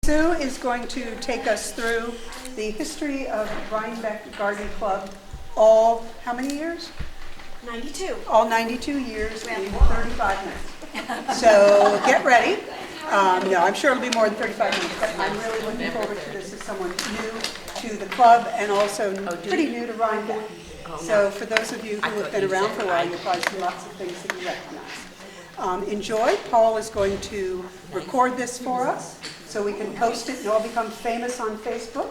Sue is going to take us through the history of Rhinebeck Garden Club, all, how many years? 92. All 92 years in 35 minutes. So get ready. No, I'm sure it'll be more than 35 minutes, but I'm really looking forward to this as someone new to the club and also pretty new to Rhinebeck. So for those of you who have been around for a while, you'll probably see lots of things that you recognize. Enjoy. Paul is going to record this for us so we can post it and all become famous on Facebook,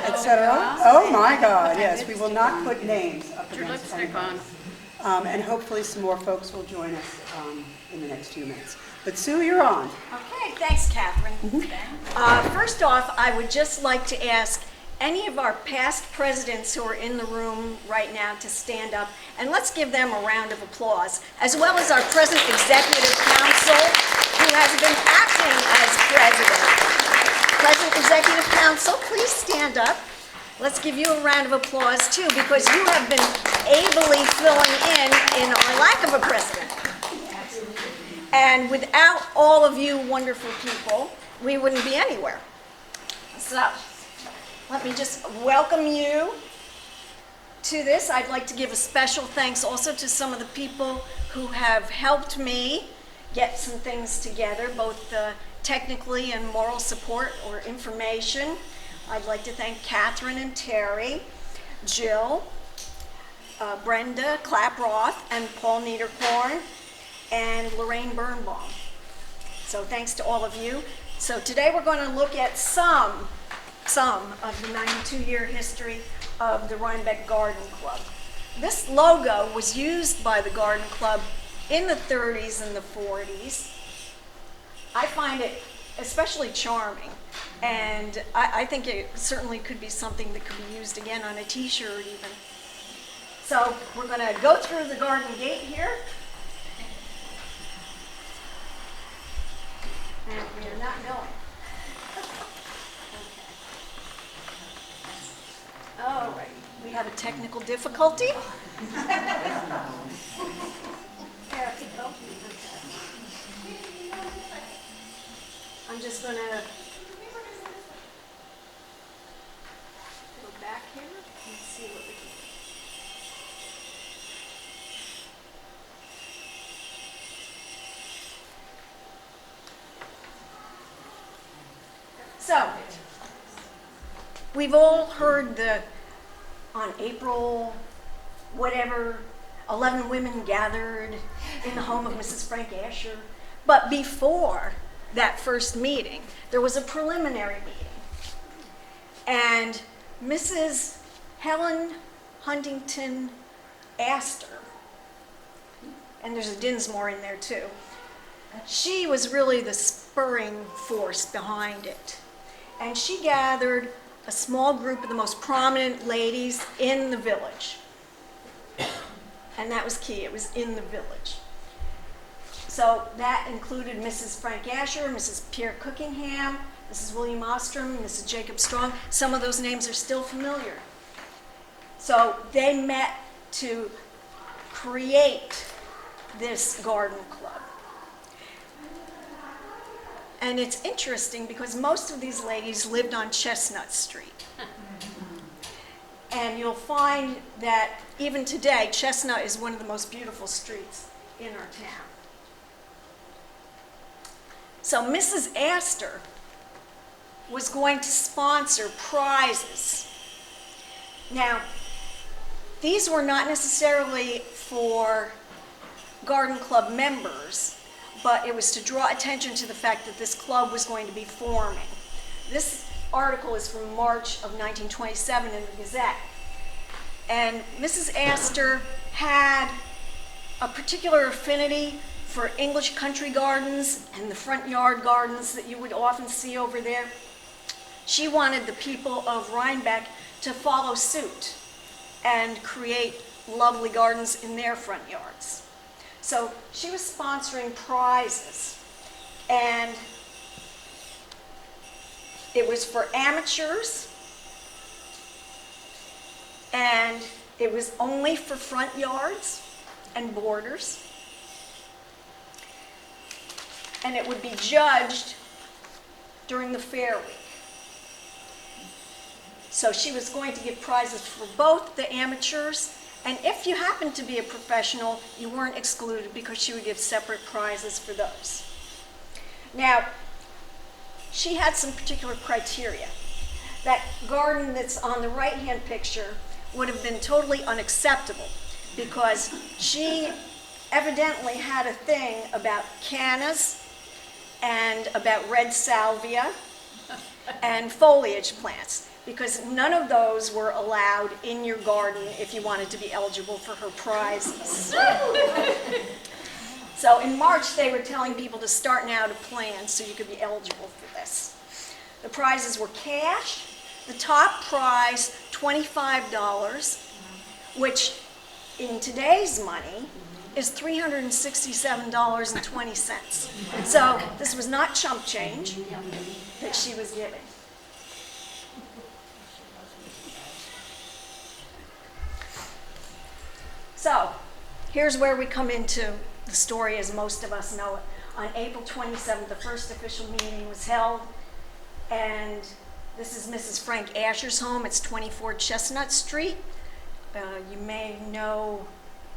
etc. Oh my God, yes, we will not put names up against anybody. And hopefully some more folks will join us in the next few minutes. But Sue, you're on. Okay, thanks, Catherine. First off, I would just like to ask any of our past presidents who are in the room right now to stand up, and let's give them a round of applause, as well as our present executive council, who has been acting as president. Present executive council, please stand up. Let's give you a round of applause, too, because you have been ably filling in our lack of a president. And without all of you wonderful people, we wouldn't be anywhere. So, let me just welcome you to this. I'd like to give a special thanks also to some of the people who have helped me get some things together, both technically and moral support or information. I'd like to thank Catherine and Terry, Jill, Brenda Claproth, and Paul Niederkorn, and Lorraine Birnbaum. So thanks to all of you. So today we're going to look at some of the 92-year history of the Rhinebeck Garden Club. This logo was used by the Garden Club in the 30s and the 40s. I find it especially charming, and I think it certainly could be something that could be used again on a t-shirt even. So we're going to go through the garden gate here. And we're not going. Okay. All right. We have a technical difficulty. There we go. I'm just going to go back here and see what we can do. So, we've all heard on April, whatever, 11 women gathered in the home of Mrs. Frank Asher. But before that first meeting, there was a preliminary meeting. And Mrs. Helen Huntington Astor, and there's a Dinsmore in there too, she was really the spurring force behind it. And she gathered a small group of the most prominent ladies in the village. And that was key, it was in the village. So that included Mrs. Frank Asher, Mrs. Pierre Cookingham, Mrs. William Ostrom, Mrs. Jacob Strong. Some of those names are still familiar. So they met to create this garden club. And it's interesting because most of these ladies lived on Chestnut Street. And you'll find that even today, Chestnut is one of the most beautiful streets in our town. So Mrs. Astor was going to sponsor prizes. Now, these were not necessarily for garden club members, but it was to draw attention to the fact that this club was going to be forming. This article is from March of 1927 in the Gazette. And Mrs. Astor had a particular affinity for English country gardens and the front yard gardens that you would often see over there. She wanted the people of Rhinebeck to follow suit and create lovely gardens in their front yards. So she was sponsoring prizes, and it was for amateurs, and it was only for front yards and borders, and it would be judged during the fair week. So she was going to give prizes for both the amateurs, and if you happened to be a professional, you weren't excluded because she would give separate prizes for those. Now, she had some particular criteria. That garden that's on the right-hand picture would have been totally unacceptable because she evidently had a thing about cannas and about red salvia and foliage plants, because none of those were allowed in your garden if you wanted to be eligible for her prizes. So in March, they were telling people to start now to plan so you could be eligible for this. The prizes were cash. The top prize, $25, which in today's money is $367.20. So this was not chump change that she was giving. So here's where we come into the story as most of us know it. On April 27th, the first official meeting was held, and this is Mrs. Frank Asher's home. It's 24 Chestnut Street. You may know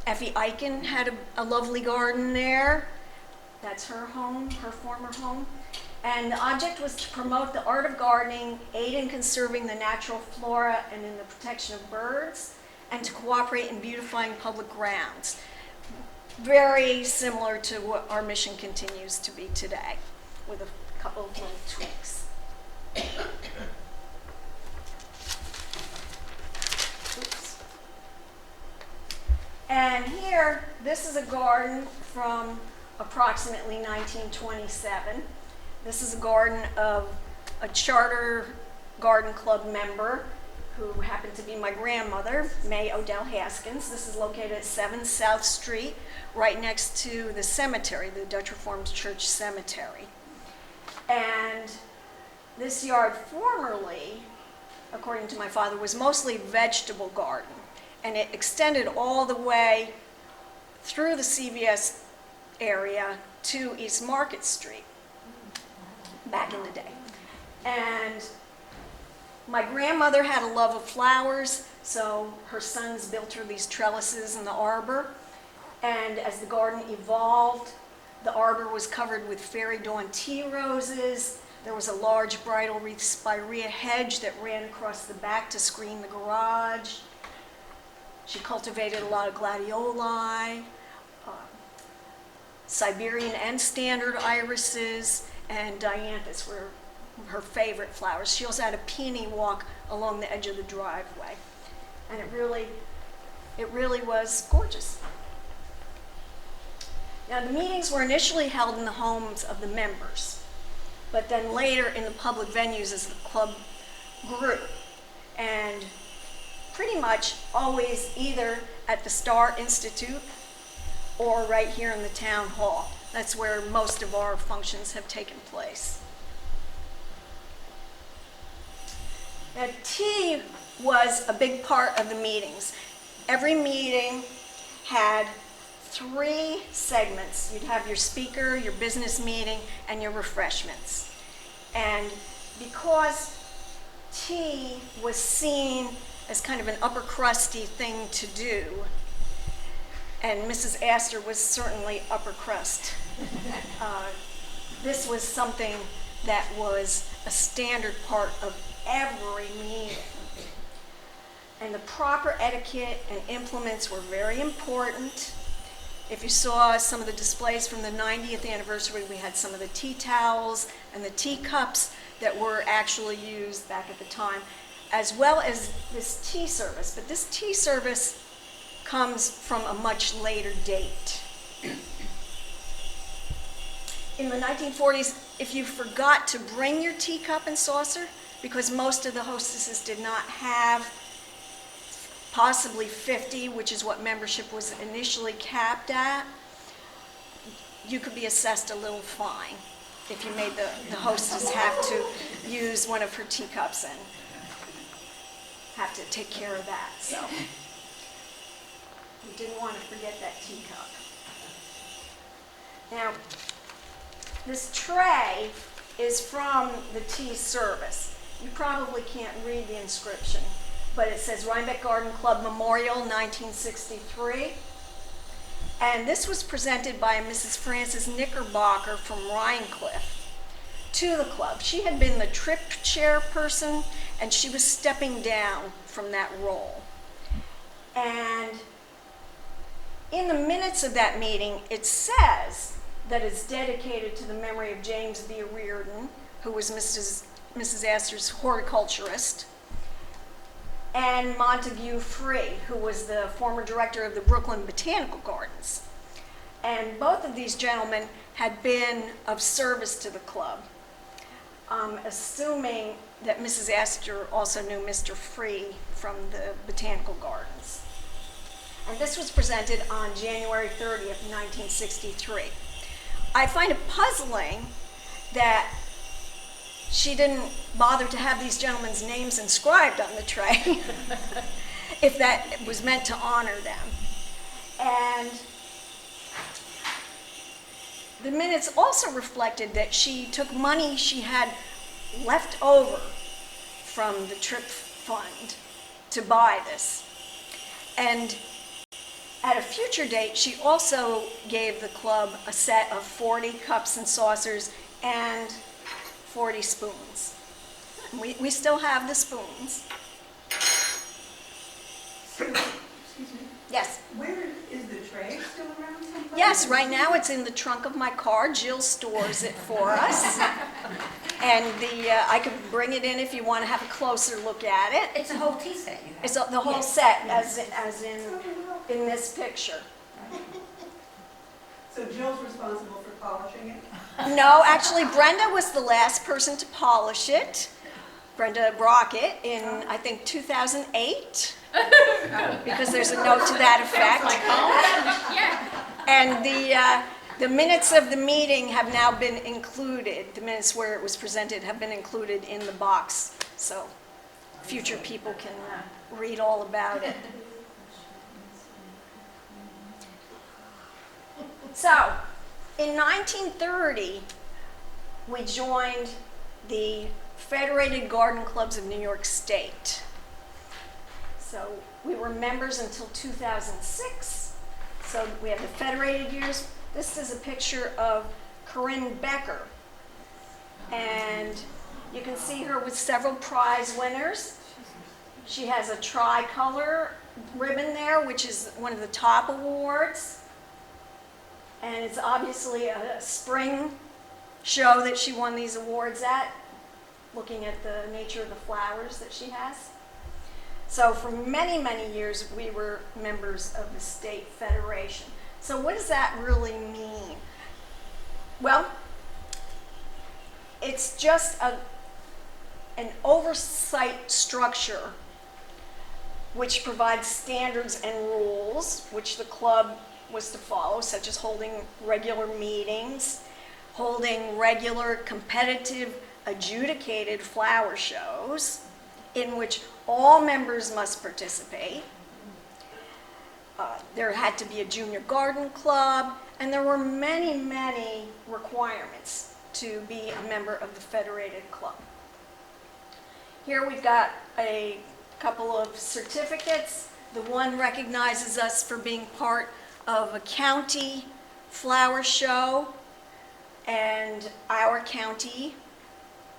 Effie Eichen had a lovely garden there. That's her home, her former home. And the object was to promote the art of gardening, aid in conserving the natural flora and in the protection of birds, and to cooperate in beautifying public grounds. Very similar to what our mission continues to be today, with a couple of little tweaks. Oops. And here, this is a garden from approximately 1927. This is a garden of a charter garden club member who happened to be my grandmother, May Odell Haskins. This is located at 7 South Street, right next to the cemetery, the Dutch Reformed Church Cemetery. And this yard formerly, according to my father, was mostly vegetable garden, and it extended all the way through the CVS area to East Market Street back in the day. And my grandmother had a love of flowers, so her sons built her these trellises in the arbor. And as the garden evolved, the arbor was covered with fairy dawn tea roses. There was a large bridal wreath spirea hedge that ran across the back to screen the garage. She cultivated a lot of gladioli, Siberian and standard irises, and dianthus were her favorite flowers. She also had a peony walk along the edge of the driveway. And it really was gorgeous. Now, the meetings were initially held in the homes of the members, but then later in the public venues as the club grew. And pretty much always either at the Star Institute or right here in the town hall. That's where most of our functions have taken place. Now, tea was a big part of the meetings. Every meeting had 3 segments. You'd have your speaker, your business meeting, and your refreshments. And because tea was seen as kind of an upper crusty thing to do, and Mrs. Astor was certainly upper crust, this was something that was a standard part of every meeting. And the proper etiquette and implements were very important. If you saw some of the displays from the 90th anniversary, we had some of the tea towels and the teacups that were actually used back at the time, as well as this tea service. But this tea service comes from a much later date. In the 1940s, if you forgot to bring your teacup and saucer, because most of the hostesses did not have possibly 50, which is what membership was initially capped at, you could be assessed a little fine if you made the hostess have to use one of her teacups and have to take care of that. So you didn't want to forget that teacup. Now, this tray is from the tea service. You probably can't read the inscription, but it says Rhinebeck Garden Club Memorial 1963. And this was presented by Mrs. Frances Knickerbocker from Rhinecliff to the club. She had been the trip chairperson, and she was stepping down from that role. And in the minutes of that meeting, it says that it's dedicated to the memory of James B. Reardon, who was Mrs. Astor's horticulturist, and Montague Free, who was the former director of the Brooklyn Botanical Gardens. And both of these gentlemen had been of service to the club. Assuming that Mrs. Astor also knew Mr. Free from the Botanical Gardens. And this was presented on January 30th, 1963. I find it puzzling that she didn't bother to have these gentlemen's names inscribed on the tray, if that was meant to honor them. And the minutes also reflected that she took money she had left over from the trip fund to buy this. And at a future date, she also gave the club a set of 40 cups and saucers and 40 spoons. We still have the spoons. Excuse me. Yes. Where is the tray still around someplace? Yes, right now it's in the trunk of my car. Jill stores it for us. And I could bring it in if you want to have a closer look at it. It's a whole tea set you have. It's the whole set, as in this picture. So Jill's responsible for polishing it? No, actually, Brenda was the last person to polish it. Brenda Brockett in, I think, 2008, because there's a note to that effect. And the minutes of the meeting have now been included. The minutes where it was presented have been included in the box, so future people can read all about it. So, in 1930, we joined the Federated Garden Clubs of New York State. So we were members until 2006. So we have the federated years. This is a picture of Corinne Becker. And you can see her with several prize winners. She has a tricolor ribbon there, which is one of the top awards. And it's obviously a spring show that she won these awards at, looking at the nature of the flowers that she has. So for many, many years, we were members of the state federation. So what does that really mean? Well, it's just an oversight structure which provides standards and rules which the club was to follow, such as holding regular meetings, holding regular competitive adjudicated flower shows in which all members must participate. There had to be a junior garden club, and there were many, many requirements to be a member of the federated club. Here we've got a couple of certificates. The one recognizes us for being part of a county flower show, and our county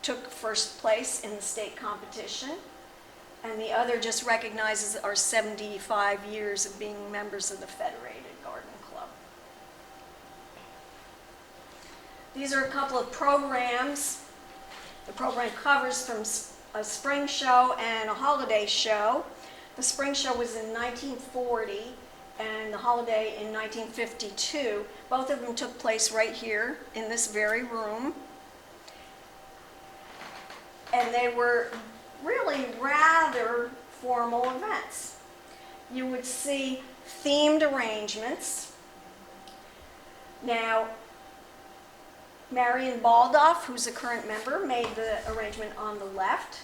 took first place in the state competition, and the other just recognizes our 75 years of being members of the Federated Garden Club. These are a couple of programs. The program covers from a spring show and a holiday show. The spring show was in 1940, and the holiday in 1952. Both of them took place right here in this very room. And they were really rather formal events. You would see themed arrangements. Now, Marion Baldoff, who's a current member, made the arrangement on the left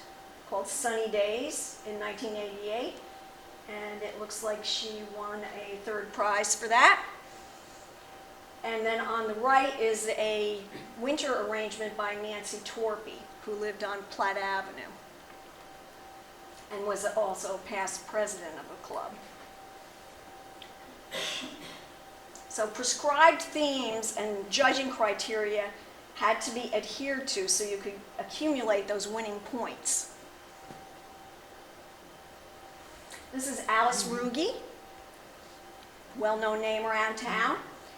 called Sunny Days in 1988. And it looks like she won a third prize for that. And then on the right is a winter arrangement by Nancy Torpy, who lived on Platt Avenue and was also past president of a club. So prescribed themes and judging criteria had to be adhered to so you could accumulate those winning points. This is Alice Ruge, well-known name around town.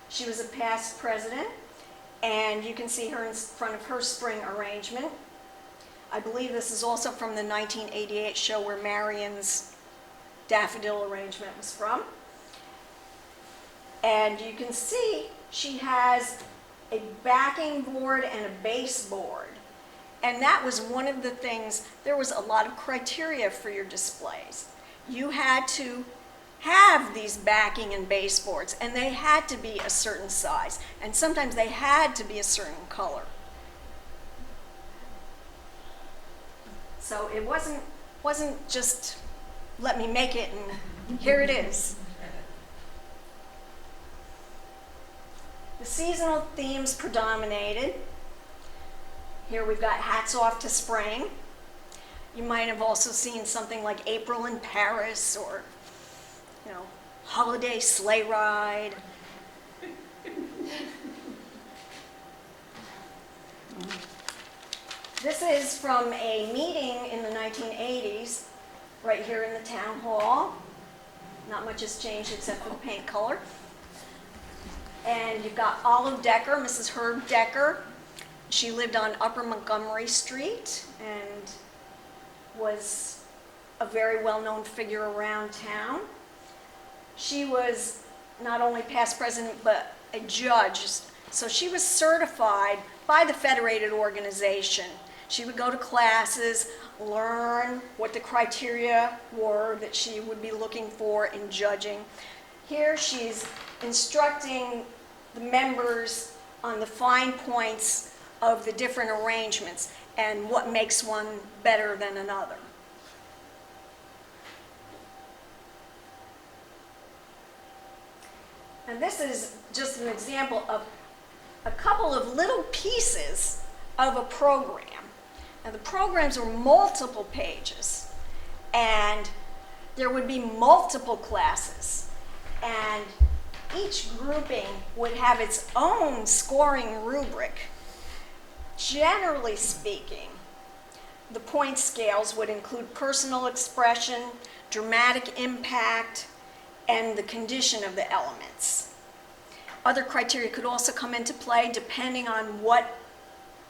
She was a past president, and you can see her in front of her spring arrangement. I believe this is also from the 1988 show where Marion's daffodil arrangement was from. And you can see she has a backing board and a base board. And that was one of the things, there was a lot of criteria for your displays. You had to have these backing and base boards, and they had to be a certain size, and sometimes they had to be a certain color. So it wasn't just let me make it and here it is. The seasonal themes predominated. Here we've got Hats Off to Spring. You might have also seen something like April in Paris or, you know, Holiday Sleigh Ride. This is from a meeting in the 1980s, right here in the town hall. Not much has changed except for the paint color. And you've got Olive Decker, Mrs. Herb Decker. She lived on Upper Montgomery Street and was a very well-known figure around town. She was not only past president, but a judge. So she was certified by the Federated Organization. She would go to classes, learn what the criteria were that she would be looking for in judging. Here she's instructing the members on the fine points of the different arrangements and what makes one better than another. And this is just an example of a couple of little pieces of a program. Now the programs were multiple pages, and there would be multiple classes, and each grouping would have its own scoring rubric. Generally speaking, the point scales would include personal expression, dramatic impact, and the condition of the elements. Other criteria could also come into play depending on what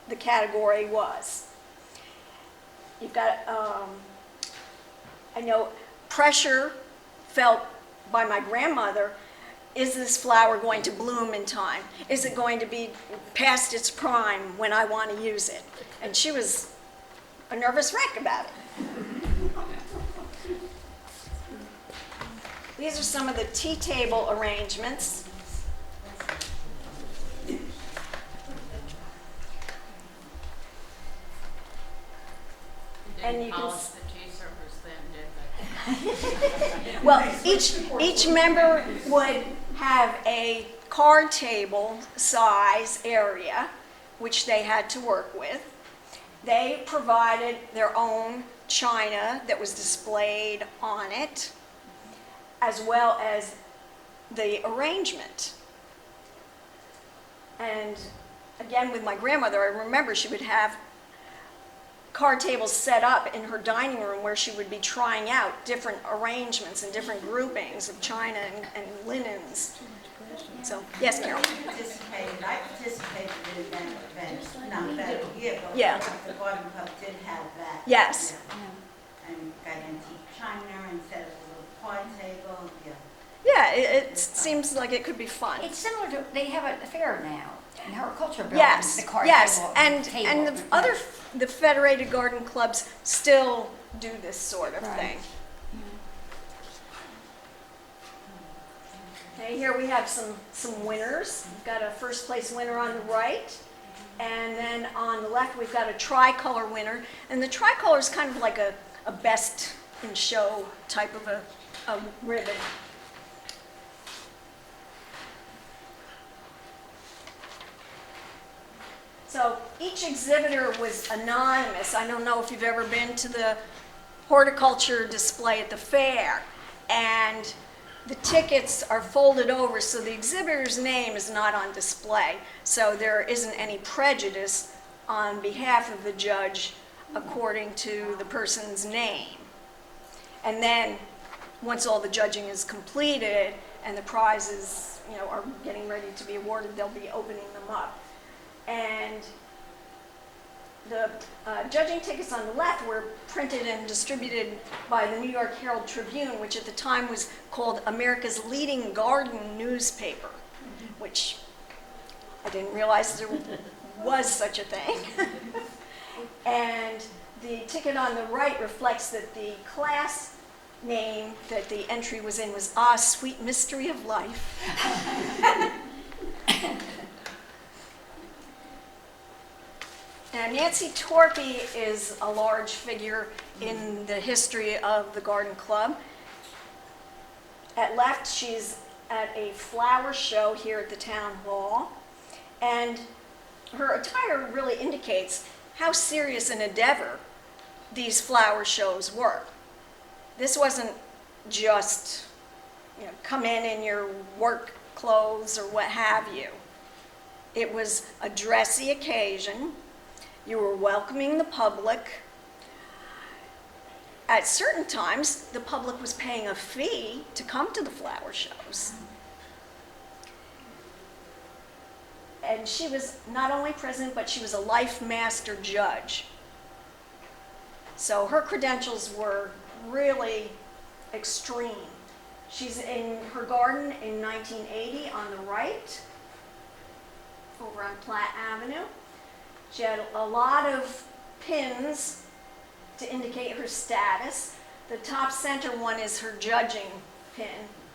the category was. You've got, I know, pressure felt by my grandmother. Is this flower going to bloom in time? Is it going to be past its prime when I want to use it? And she was a nervous wreck about it. These are some of the tea table arrangements. And you can the tea servers then, did they? well, each member would have a card table size area, which they had to work with. They provided their own china that was displayed on it, as well as the arrangement. And again, with my grandmother, I remember she would have card tables set up in her dining room where she would be trying out different arrangements and different groupings of china and linens. So, yes, Carol? I participated in that event, not that year, but Yeah. the Garden Club did have that. Yes. Yeah. And got antique china and set up a little card table, yeah. Yeah, it seems like it could be fun. It's similar to, they have a fair now in horticulture buildings. Yes, the card yes, table, and table. the Federated Garden Clubs still do this sort of Right. thing. Okay, here we have some winners. We've got a first place winner on the right, and then on the left we've got a tricolor winner. And the tricolor is kind of like a best in show type of a ribbon. So each exhibitor was anonymous. I don't know if you've ever been to the horticulture display at the fair, and the tickets are folded over so the exhibitor's name is not on display. So there isn't any prejudice on behalf of the judge according to the person's name. And then once all the judging is completed and the prizes, are getting ready to be awarded, they'll be opening them up. And the judging tickets on the left were printed and distributed by the New York Herald Tribune, which at the time was called America's leading garden newspaper, which I didn't realize there was such a thing. And the ticket on the right reflects that the class name that the entry was in was Ah, Sweet Mystery of Life. Now, Nancy Torpy is a large figure in the history of the Garden Club. At left, she's at a flower show here at the town hall, and her attire really indicates how serious an endeavor these flower shows were. This wasn't just, come in your work clothes or what have you. It was a dressy occasion. You were welcoming the public. At certain times, the public was paying a fee to come to the flower shows. And she was not only president, but she was a life master judge. So her credentials were really extreme. She's in her garden in 1980 on the right, over on Platt Avenue. She had a lot of pins to indicate her status. The top center one is her judging pin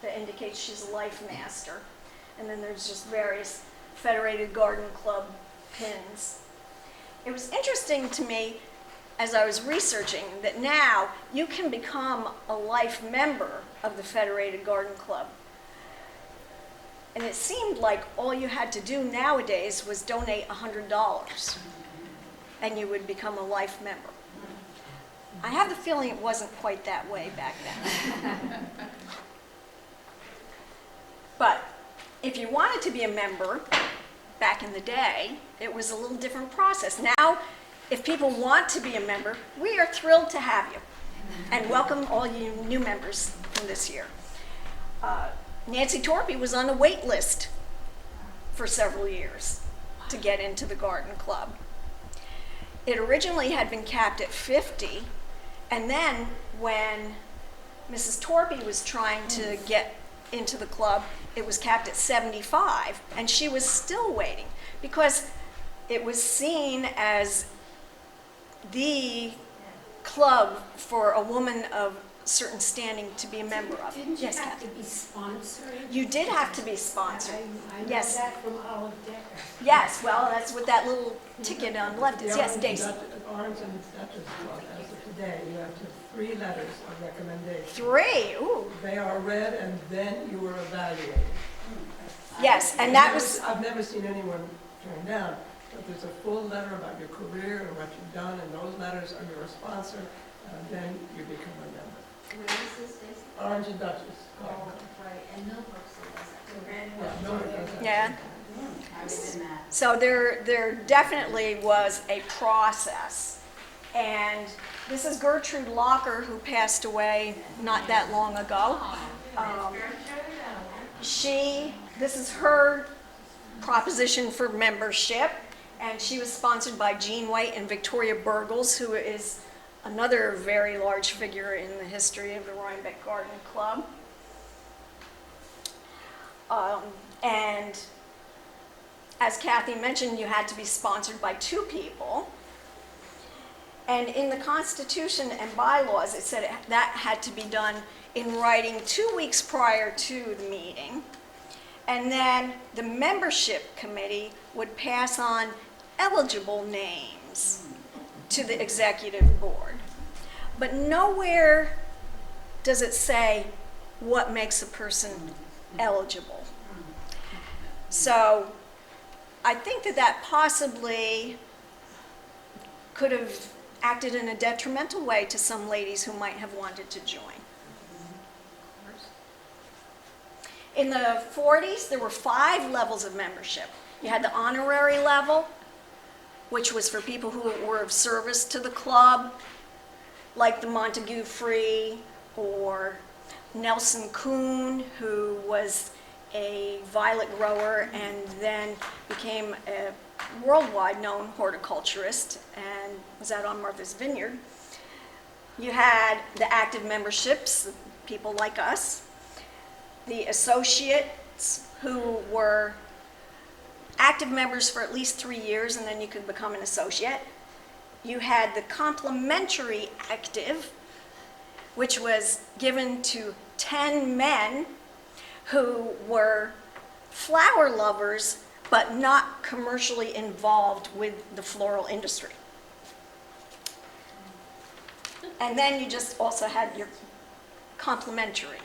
that indicates she's a life master. And then there's just various Federated Garden Club pins. It was interesting to me as I was researching that now you can become a life member of the Federated Garden Club. And it seemed like all you had to do nowadays was donate $100 and you would become a life member. I have the feeling it wasn't quite that way back then. But if you wanted to be a member back in the day, it was a little different process. Now, if people want to be a member, we are thrilled to have you and welcome all you new members from this year. Nancy Torpy was on the wait list for several years to get into the garden club. It originally had been capped at 50, and then when Mrs. Torpy was trying to get into the club, it was capped at 75, and she was still waiting because it was seen as the club for a woman of certain standing to be a member of. Didn't you Yes, have Kathy? to be sponsored? You did have to be sponsored. I know Yes. that from Olive Decker. Yes, well, that's what that little ticket on the left is. Yes, Daisy. Orange and Duchess Club, as of today, you have to have 3 letters of recommendation. 3, ooh. They are read and then you are evaluated. Yes, and that was, I've never seen anyone turn down, but there's a full letter about your career and what you've done, and those letters are your sponsor, and then you become a member. Where is this, Stacy? Orange and Duchess. Oh, right, and Millbrook still does that. Yeah, no, it doesn't. yeah. I was in that. So there definitely was a process. And this is Gertrude Locker, who passed away not that long ago. This is her proposition for membership, and she was sponsored by Jean White and Victoria Burgles, who is another very large figure in the history of the Rhinebeck Garden Club. And as Kathy mentioned, you had to be sponsored by 2 people. And in the Constitution and bylaws, it said that had to be done in writing 2 weeks prior to the meeting. And then the membership committee would pass on eligible names to the executive board. But nowhere does it say what makes a person eligible. So I think that that possibly could have acted in a detrimental way to some ladies who might have wanted to join. In the 40s, there were 5 levels of membership. You had the honorary level, which was for people who were of service to the club, like the Montague Free or Nelson Kuhn, who was a violet grower and then became a worldwide known horticulturist and was out on Martha's Vineyard. You had the active memberships, people like us, the associates who were active members for at least 3 years and then you could become an associate. You had the complementary active, which was given to 10 men who were flower lovers but not commercially involved with the floral industry. And then you just also had your complementary.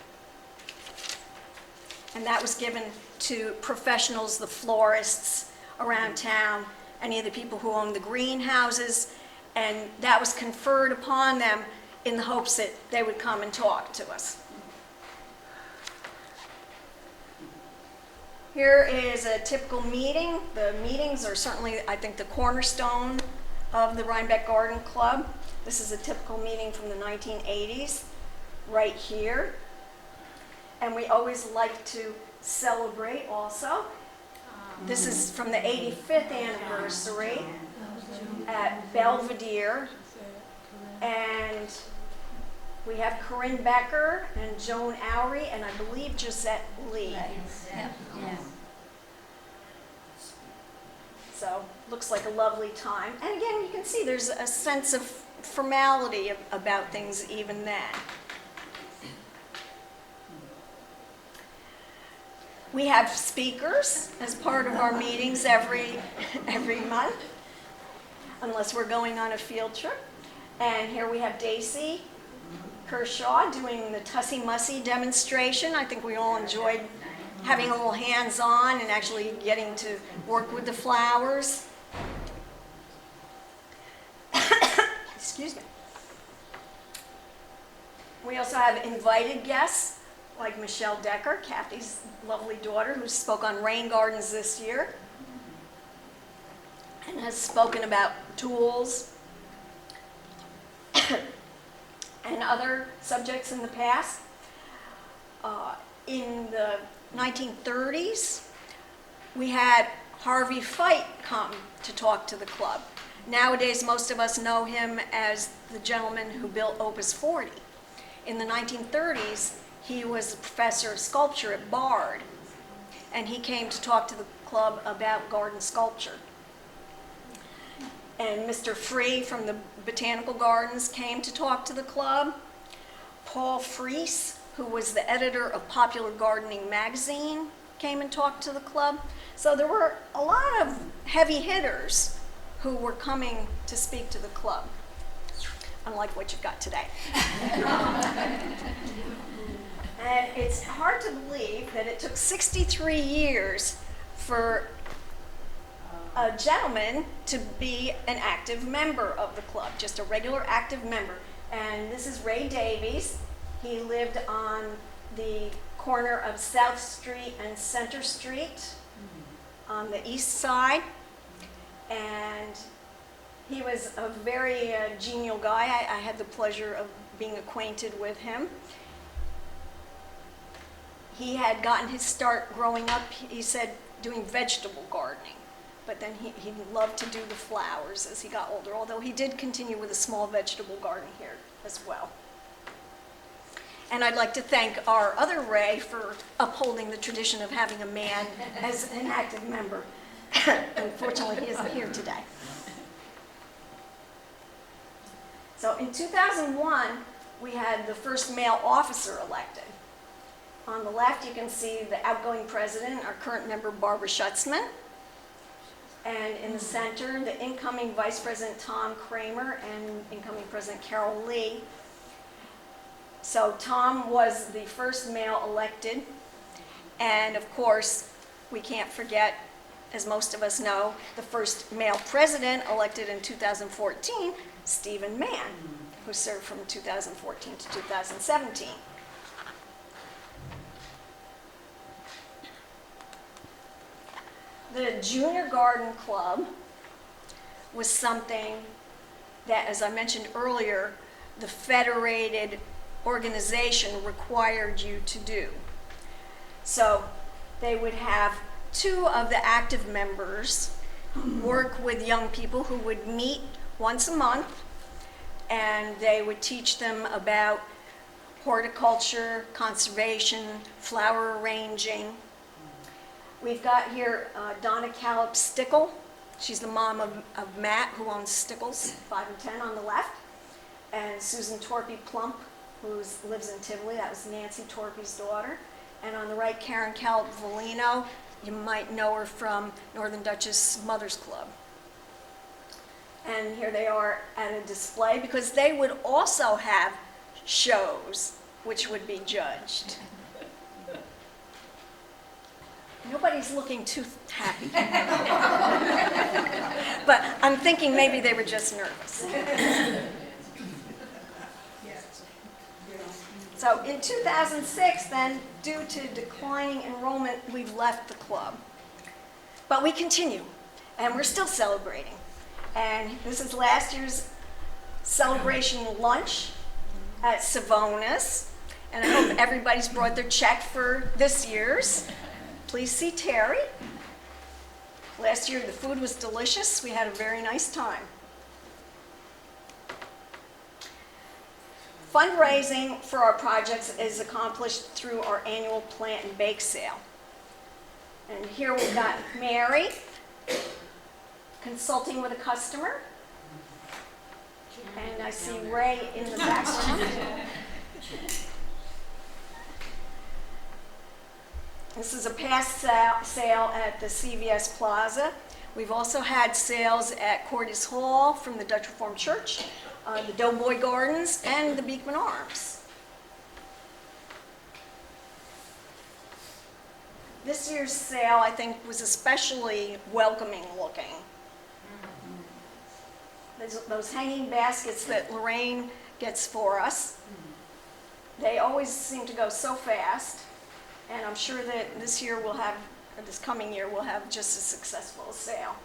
And that was given to professionals, the florists around town, any of the people who owned the greenhouses, and that was conferred upon them in the hopes that they would come and talk to us. Here is a typical meeting. The meetings are certainly, I think, the cornerstone of the Rhinebeck Garden Club. This is a typical meeting from the 1980s, right here. And we always like to celebrate also. This is from the 85th anniversary at Belvedere. And we have Corinne Becker and Joan Oury and I believe Gisette Lee. Yeah. So looks like a lovely time. And again, you can see there's a sense of formality about things even then. We have speakers as part of our meetings every month, unless we're going on a field trip. And here we have Daisy Kershaw doing the Tussie Mussy demonstration. I think we all enjoyed having a little hands-on and actually getting to work with the flowers. Excuse me. We also have invited guests like Michelle Decker, Kathy's lovely daughter, who spoke on rain gardens this year and has spoken about tools and other subjects in the past. In the 1930s, we had Harvey Fite come to talk to the club. Nowadays, most of us know him as the gentleman who built Opus 40. In the 1930s, he was a professor of sculpture at Bard, and he came to talk to the club about garden sculpture. And Mr. Free from the Botanical Gardens came to talk to the club. Paul Freese, who was the editor of Popular Gardening magazine, came and talked to the club. So there were a lot of heavy hitters who were coming to speak to the club, unlike what you've got today. And it's hard to believe that it took 63 years for a gentleman to be an active member of the club, just a regular active member. And this is Ray Davies. He lived on the corner of South Street and Center Street on the east side. And he was a very genial guy. I had the pleasure of being acquainted with him. He had gotten his start growing up, he said, doing vegetable gardening. But then he loved to do the flowers as he got older, although he did continue with a small vegetable garden here as well. And I'd like to thank our other Ray for upholding the tradition of having a man as an active member. Unfortunately, he isn't here today. So in 2001, we had the first male officer elected. On the left, you can see the outgoing president, our current member, Barbara Schutzman. And in the center, the incoming Vice President Tom Kramer and incoming President Carol Lee. So Tom was the first male elected. And of course, we can't forget as most of us know, the first male president elected in 2014, Stephen Mann, who served from 2014 to 2017. The Junior Garden Club was something that, as I mentioned earlier, the federated organization required you to do. So they would have 2 of the active members work with young people who would meet once a month, and they would teach them about horticulture, conservation, flower arranging. We've got here Donna Callip Stickle. She's the mom of Matt, who owns Stickles, 5 and 10 on the left, and Susan Torpy Plump, who lives in Tivoli. That was Nancy Torpy's daughter. And on the right, Karen Callip Volino. You might know her from Northern Dutchess Mothers Club. And here they are at a display, because they would also have shows which would be judged. Nobody's looking too happy. But I'm thinking maybe they were just nervous. So in 2006, then, due to declining enrollment, we've left the club. But we continue, and we're still celebrating. And this is last year's celebration lunch at Savona's. And I hope everybody's brought their check for this year's. Please see Terry. Last year, the food was delicious. We had a very nice time. Fundraising for our projects is accomplished through our annual plant and bake sale. And here we've got Mary consulting with a customer. And I see Ray in the background. This is a past sale at the CVS Plaza. We've also had sales at Cordis Hall from the Dutch Reformed Church, the Doughboy Gardens, and the Beekman Arms. This year's sale, I think, was especially welcoming looking. Those hanging baskets that Lorraine gets for us, they always seem to go so fast, and I'm sure that this year we'll have, or this coming year, we'll have just as successful a sale.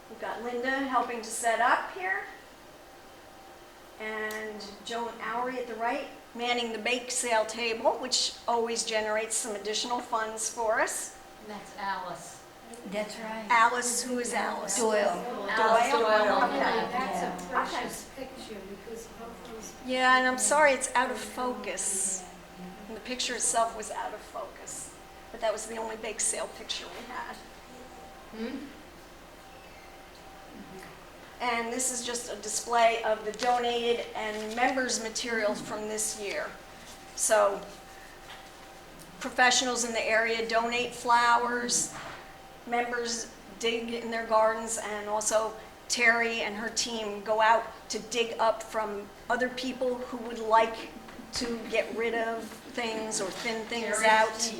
We've got Linda helping to set up here, and Joan Owery at the right, manning the bake sale table, which always generates some additional funds for us. And that's Alice. That's right. Alice, who is Alice? Doyle. Doyle? Okay. That's a precious picture because both those. Yeah, and I'm sorry it's out of focus. And the picture itself was out of focus. But that was the only bake sale picture we had. And this is just a display of the donated and members' materials from this year. So professionals in the area donate flowers, members dig in their gardens, and also Terry and her team go out to dig up from other people who would like to get rid of things or thin things out.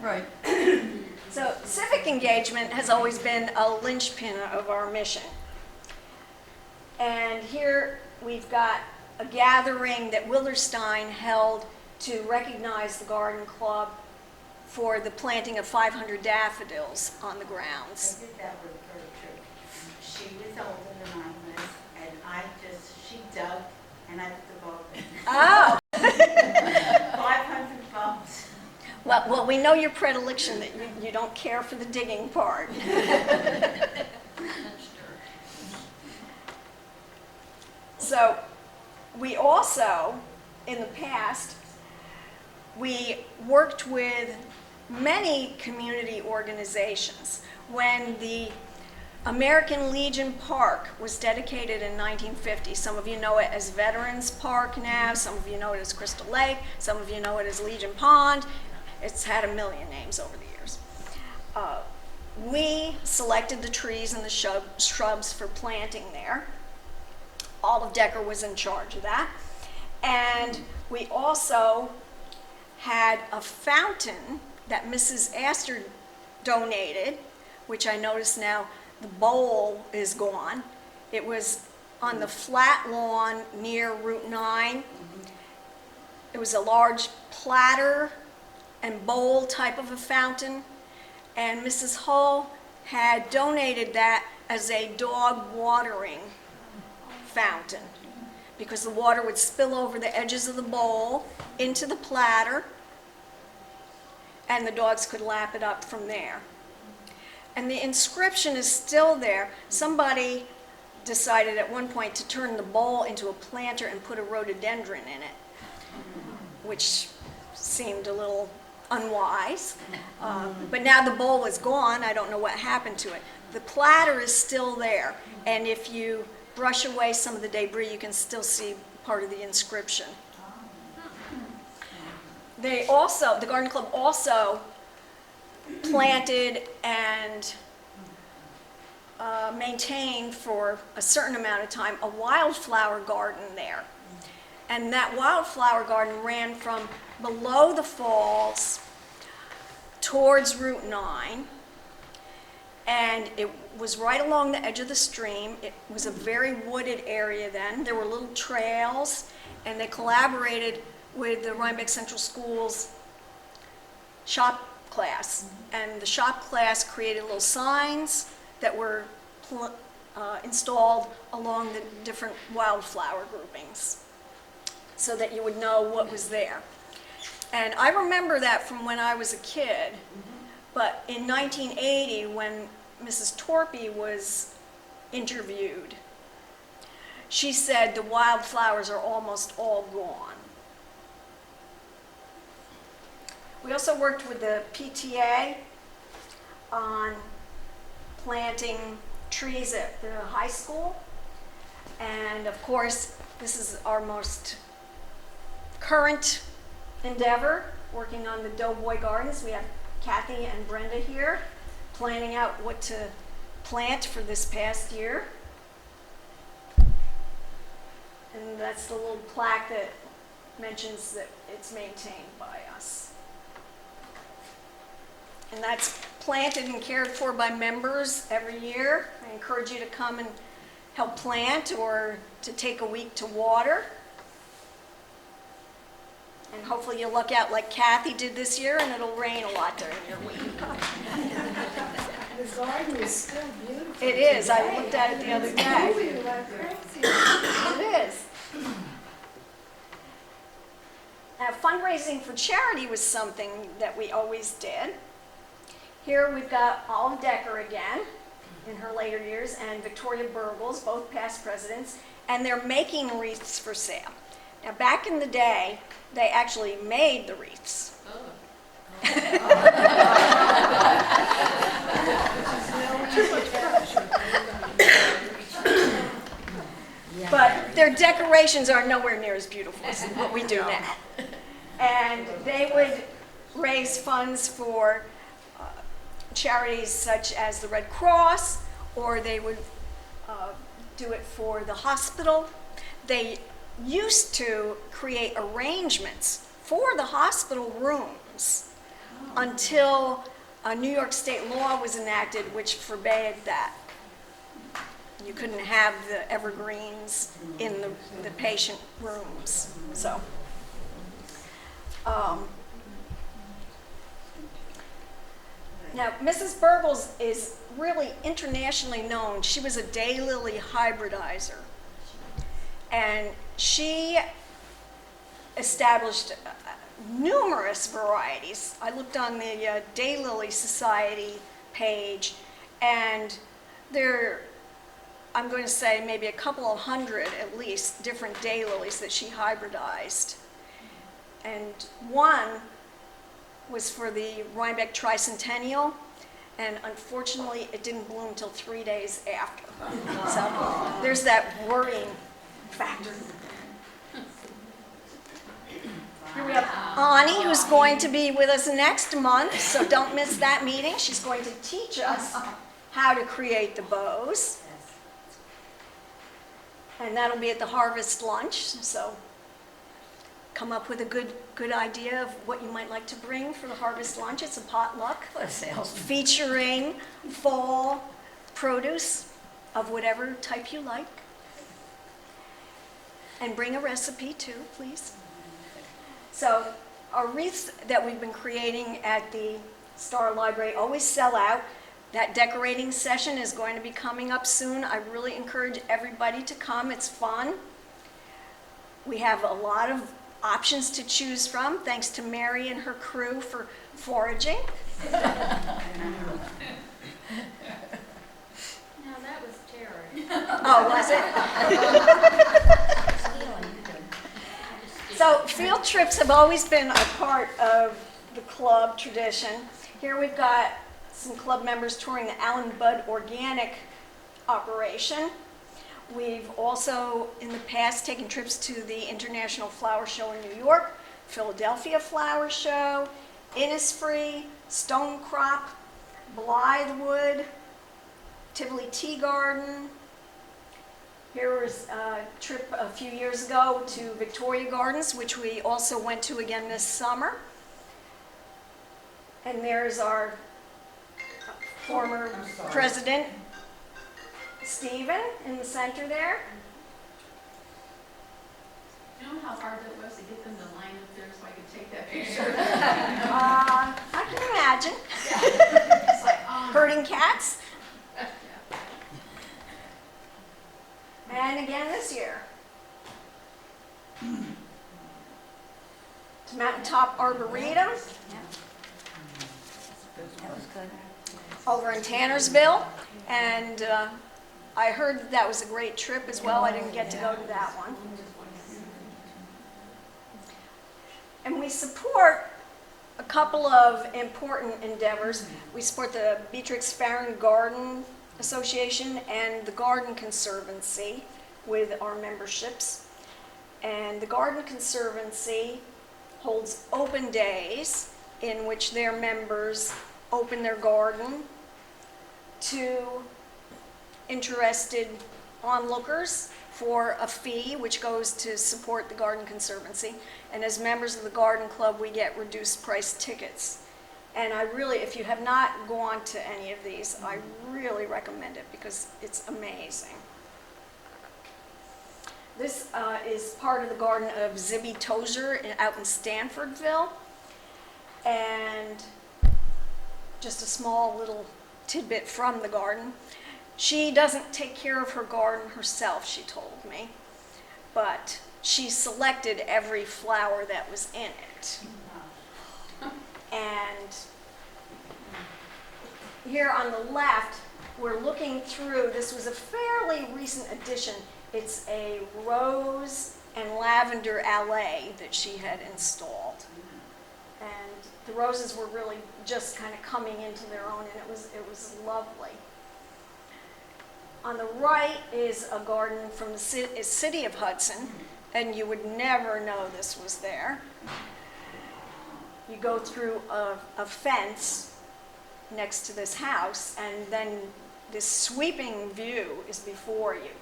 Right. So civic engagement has always been a linchpin of our mission. And here we've got a gathering that Wilderstein held to recognize the garden club for the planting of 500 daffodils on the I grounds. did that with Gertrude. She was older than I was, and she dug, and I put the bulb in. Oh, 500 bulbs. well, we know your predilection that you don't care for the digging part. That's true. So we also, in the past, we worked with many community organizations. When the American Legion Park was dedicated in 1950, some of you know it as Veterans Park now, some of you know it as Crystal Lake, some of you know it as Legion Pond. It's had a million names over the years. We selected the trees and the shrubs for planting there. Olive Decker was in charge of that. And we also had a fountain that Mrs. Astor donated, which I notice now the bowl is gone. It was on the flat lawn near Route 9. It was a large platter and bowl type of a fountain, and Mrs. Hull had donated that as a dog watering fountain because the water would spill over the edges of the bowl into the platter and the dogs could lap it up from there. And the inscription is still there. Somebody decided at one point to turn the bowl into a planter and put a rhododendron in it, which seemed a little unwise. But now the bowl is gone. I don't know what happened to it. The platter is still there, and if you brush away some of the debris, you can still see part of the inscription. The Garden Club also planted and maintained for a certain amount of time a wildflower garden there. And that wildflower garden ran from below the falls towards Route 9. And it was right along the edge of the stream. It was a very wooded area then. There were little trails, and they collaborated with the Rhinebeck Central School's shop class. And the shop class created little signs that were installed along the different wildflower groupings so that you would know what was there. And I remember that from when I was a kid, but in 1980, when Mrs. Torpy was interviewed, she said the wildflowers are almost all gone. We also worked with the PTA on planting trees at the high school. And of course, this is our most current endeavor, working on the Doughboy Gardens. We have Kathy and Brenda here, planning out what to plant for this past year. And that's the little plaque that mentions that it's maintained by us. And that's planted and cared for by members every year. I encourage you to come and help plant or to take a week to water. And hopefully you'll luck out like Kathy did this year and it'll rain a lot during your week. The garden is still beautiful. It is. I looked at it the other day. Moving like crazy. It is. Now, fundraising for charity was something that we always did. Here we've got Olive Decker again in her later years and Victoria Burgles, both past presidents, and they're making wreaths for sale. Now, back in the day, they actually made the wreaths. But their decorations are nowhere near as beautiful as what we do now. And they would raise funds for charities such as the Red Cross, or they would do it for the hospital. They used to create arrangements for the hospital rooms until a New York state law was enacted which forbade that. You couldn't have the evergreens in the patient rooms. So, now Mrs. Burgles is really internationally known. She was a daylily hybridizer. And she established numerous varieties. I looked on the Daylily Society page, and there, I'm going to say maybe a couple of hundred at least different daylilies that she hybridized. And one was for the Rhinebeck Tricentennial, and unfortunately it didn't bloom until 3 days after. So there's that worrying factor. Here we have Ani, who's going to be with us next month, so don't miss that meeting. She's going to teach us how to create the bows. And that'll be at the harvest lunch, so come up with a good idea of what you might like to bring for the harvest lunch. It's a potluck What a salesman. featuring fall produce of whatever type you like. And bring a recipe too, please. So our wreaths that we've been creating at the Star Library always sell out. That decorating session is going to be coming up soon. I really encourage everybody to come. It's fun. We have a lot of options to choose from, thanks to Mary and her crew for foraging. No, that was Terry. Oh, was it? So field trips have always been a part of the club tradition. Here we've got some club members touring the Alan Budd Organic operation. We've also, in the past, taken trips to the International Flower Show in New York, Philadelphia Flower Show, Innisfree, Stonecrop, Blythewood, Tivoli Tea Garden. Here was a trip a few years ago to Victoria Gardens, which we also went to again this summer. And there's our former president, Stephen, in the center there. You know how hard it was to get them to line up there so I could take that picture? I can imagine. It's like, oh. Herding cats. And again this year. To Mountaintop Arboretum That was good. over in Tannersville. And I heard that was a great trip as well. I didn't get to go to that one. And we support a couple of important endeavors. We support the Beatrix Farron Garden Association and the Garden Conservancy with our memberships. And the Garden Conservancy holds open days in which their members open their garden to interested onlookers for a fee, which goes to support the Garden Conservancy. And as members of the Garden Club, we get reduced price tickets. And I really, if you have not gone to any of these, I really recommend it because it's amazing. This is part of the garden of Zibby Tozer out in Stanfordville. And just a small little tidbit from the garden. She doesn't take care of her garden herself, she told me, but she selected every flower that was in it. And here on the left, we're looking through, this was a fairly recent addition. It's a rose and lavender allée that she had installed. And the roses were really just kind of coming into their own, and it was lovely. On the right is a garden from the city of Hudson, and you would never know this was there. You go through a fence next to this house, and then this sweeping view is before you.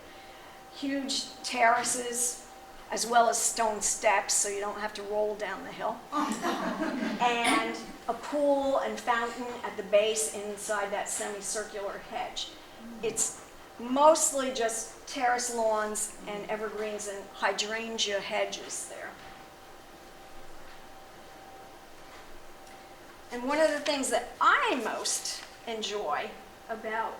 Huge terraces, as well as stone steps, so you don't have to roll down the hill. And a pool and fountain at the base inside that semicircular hedge. It's mostly just terrace lawns and evergreens and hydrangea hedges there. And one of the things that I most enjoy about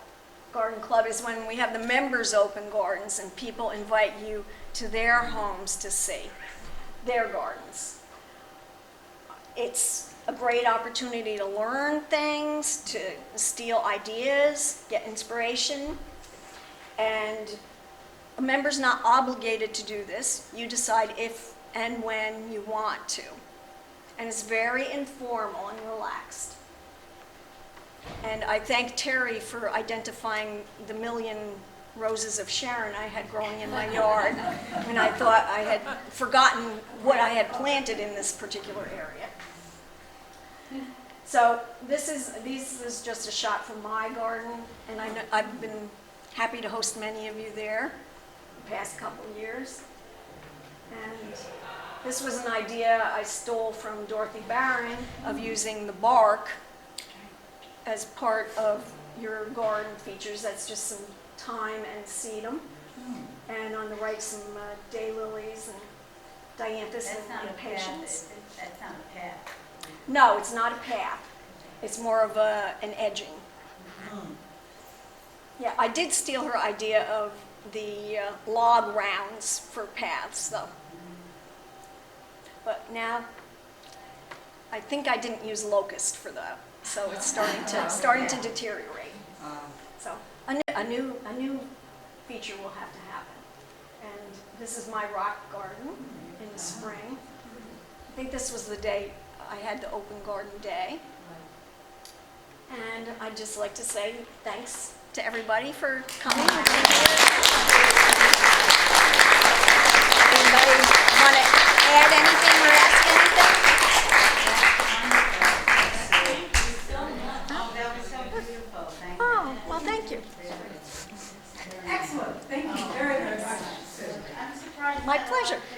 Garden Club is when we have the members open gardens and people invite you to their homes to see their gardens. It's a great opportunity to learn things, to steal ideas, get inspiration. And a member's not obligated to do this. You decide if and when you want to. And it's very informal and relaxed. And I thank Terry for identifying the million roses of Sharon I had growing in my yard. And I thought I had forgotten what I had planted in this particular area. So this is just a shot from my garden, and I've been happy to host many of you there the past couple of years. And This was an idea I stole from Dorothy Barron of using the bark as part of your garden features. That's just some thyme and sedum. And on the right, some daylilies and dianthus That's not a and path, impatiens. that's not a path. No, it's not a path. It's more of an edging. Yeah, I did steal her idea of the log rounds for paths, though. But now, I think I didn't use locust for that, so it's starting to deteriorate. So a new feature will have to happen. And this is my rock garden in the spring. I think this was the day I had the open garden day. And I'd just like to say thanks to everybody for coming. Anybody want to add anything or ask anything? Oh, that was so beautiful, thank you. Oh, well, thank you. Excellent, thank you very, very much. I'm surprised. My that a lot of pleasure. people